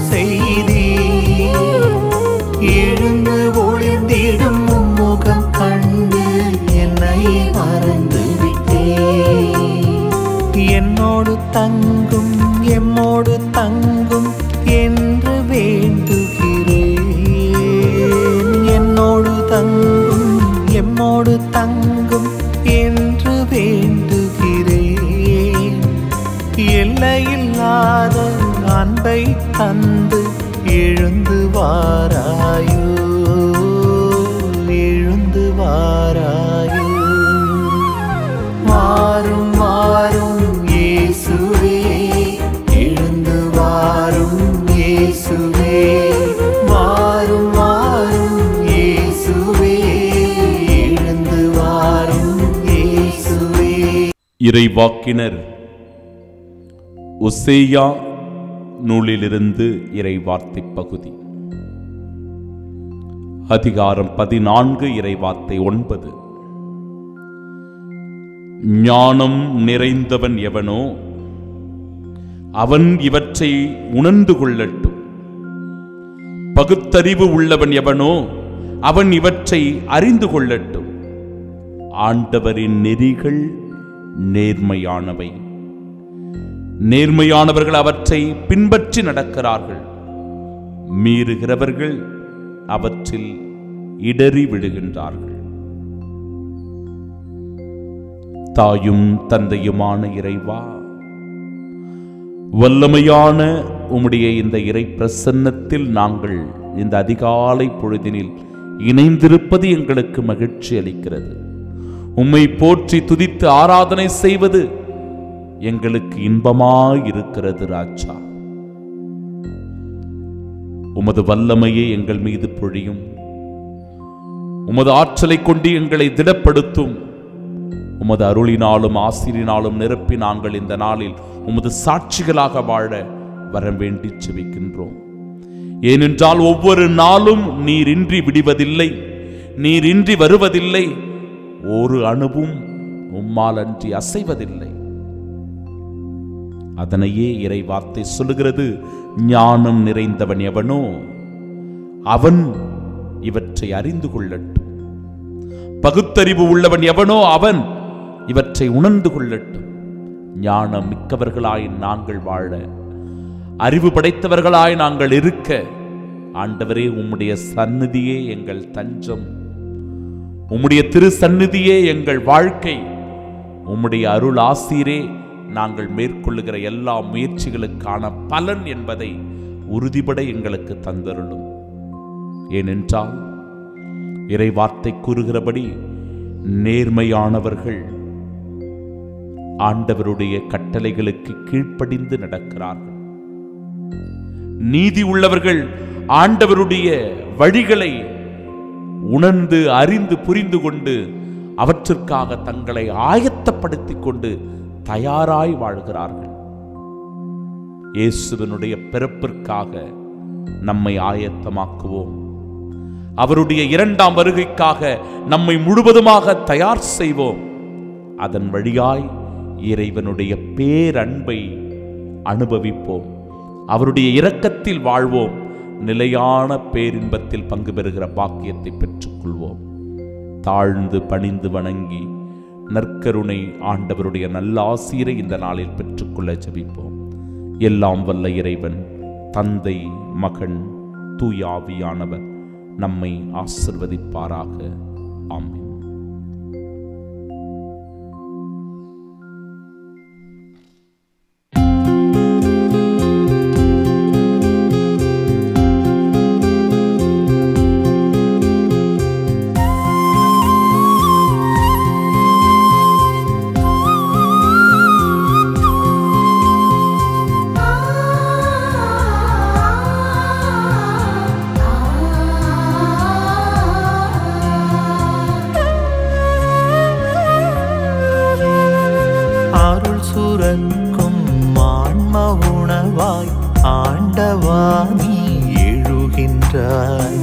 செய்தி எழுந்து ஒளிந்திடும் முகம் கண்டு என்னை மறந்து விட்டேன். என்னோடு தங்கும் எம்மோடு தங்கும் என்று வேண்டுகிறேன். என்னோடு தங்கும் எம்மோடு தங்கும் என்று வேண்டுகிறேன். எல்லையில்லாத அன்பை தந்து எழுந்து வாராயோ, எழுந்து வாராயோ. வாரும் வாரும் இயேசுவே, எழுந்து வாரும் இயேசுவே. வாரும் வாரும் இயேசுவே, எழுந்து வாரும் இயேசுவே. இறைவாக்கினர் ஓசேயா நூலிலிருந்து இறைவார்த்தை பகுதி, அதிகாரம் 14, இறைவார்த்தை 9. ஞானம் நிறைந்தவன் எவனோ அவன் இவற்றை உணர்ந்து கொள்ளட்டும். பகுத்தறிவு உள்ளவன் எவனோ அவன் இவற்றை அறிந்து கொள்ளட்டும். ஆண்டவரின் நெறிகள் நேர்மையானவை, நேர்மையானவர்கள் அவற்றை பின்பற்றி நடக்கிறார்கள். மீறுகிறவர்கள் அவற்றில் இடறி விடுகின்றார்கள். தாயும் தந்தையுமான இறைவா, வல்லமையான உம்முடைய இந்த இறை பிரசன்னத்தில் நாங்கள் இந்த அதிகாலை பொழுதினில் இணைந்திருப்பது எங்களுக்கு மகிழ்ச்சி அளிக்கிறது. உம்மை போற்றி துதித்து ஆராதனை செய்வது எங்களுக்கு இன்பமாயிருக்கிறது. ராஜா, உமது வல்லமையை எங்கள் மீது பொழியும். உமது ஆற்றலை கொண்டு எங்களை திடப்படுத்தும். உமது அருளினாலும் ஆசிரியினாலும் நிரப்பி நாங்கள் இந்த நாளில் உமது சாட்சிகளாக வாழ வர வேண்டி செபிக்கின்றோம். ஏனென்றால் ஒவ்வொரு நாளும் நீர் இன்றி விடுவதில்லை, நீர் இன்றி வருவதில்லை. ஒரு அணுவும் உம்மால் அன்றி அசைவதில்லை. அதனையே இறை வார்த்தை சொல்லுகிறது. ஞானம் நிறைந்தவன் எவனோ அவன் இவற்றை அறிந்து கொள்ளட்டும். பகுத்தறிவு உள்ளவன் எவனோ அவன் இவற்றை உணர்ந்து கொள்ளட்டும். ஞானம் மிக்கவர்களாய் நாங்கள் வாழ, அறிவு படைத்தவர்களாய் நாங்கள் இருக்க, ஆண்டவரே உம்முடைய சந்நிதியே எங்கள் தஞ்சம், உம்முடைய திரு சந்நிதியே எங்கள் வாழ்க்கை, உம்முடைய அருள் ஆசீரே நாங்கள் மேற்கொள்ளுகிற எல்லா முயற்சிகளுக்கான பலன் என்பதை உறுதிபட எங்களுக்கு தந்தருளும். ஏனென்றால் இறை வார்த்தை கூறுகிறபடி நேர்மையானவர்கள் ஆண்டவருடைய கட்டளைகளுக்கு கீழ்ப்படிந்து நடக்கிறார்கள். நீதி உள்ளவர்கள் ஆண்டவருடைய வழிகளை உணர்ந்து அறிந்து புரிந்து கொண்டு அவற்றிற்காக தங்களை ஆயத்தப்படுத்திக் கொண்டு தயாராய் வாழ்கிறார்கள். இயேசுவினுடைய பிறப்பிற்காக நம்மை ஆயத்தமாக்குவோம். அவருடைய இரண்டாம் வருகைக்காக நம்மை முழுவதுமாக தயார் செய்வோம். அதன் வழியாய் இறைவனுடைய பேரன்பை அனுபவிப்போம். அவருடைய இரக்கத்தில் வாழ்வோம். நிலையான பேரின்பத்தில் பங்கு பெறுகிற பாக்கியத்தை பெற்றுக்கொள்வோம். தாழ்ந்து பணிந்து வணங்கி நற்கருணை ஆண்டவருடைய நல்ல ஆசீரை இந்த நாளில் பெற்றுக்கொள்ள ஜெபிப்போம். எல்லாம் வல்ல இறைவன் தந்தை, மகன், தூய ஆவியானவர் நம்மை ஆசிர்வதிப்பாராக. ஆமென். சுரக்கும் ஆன்ம உணவாய் ஆண்டவா நீ எழுகின்றாய்.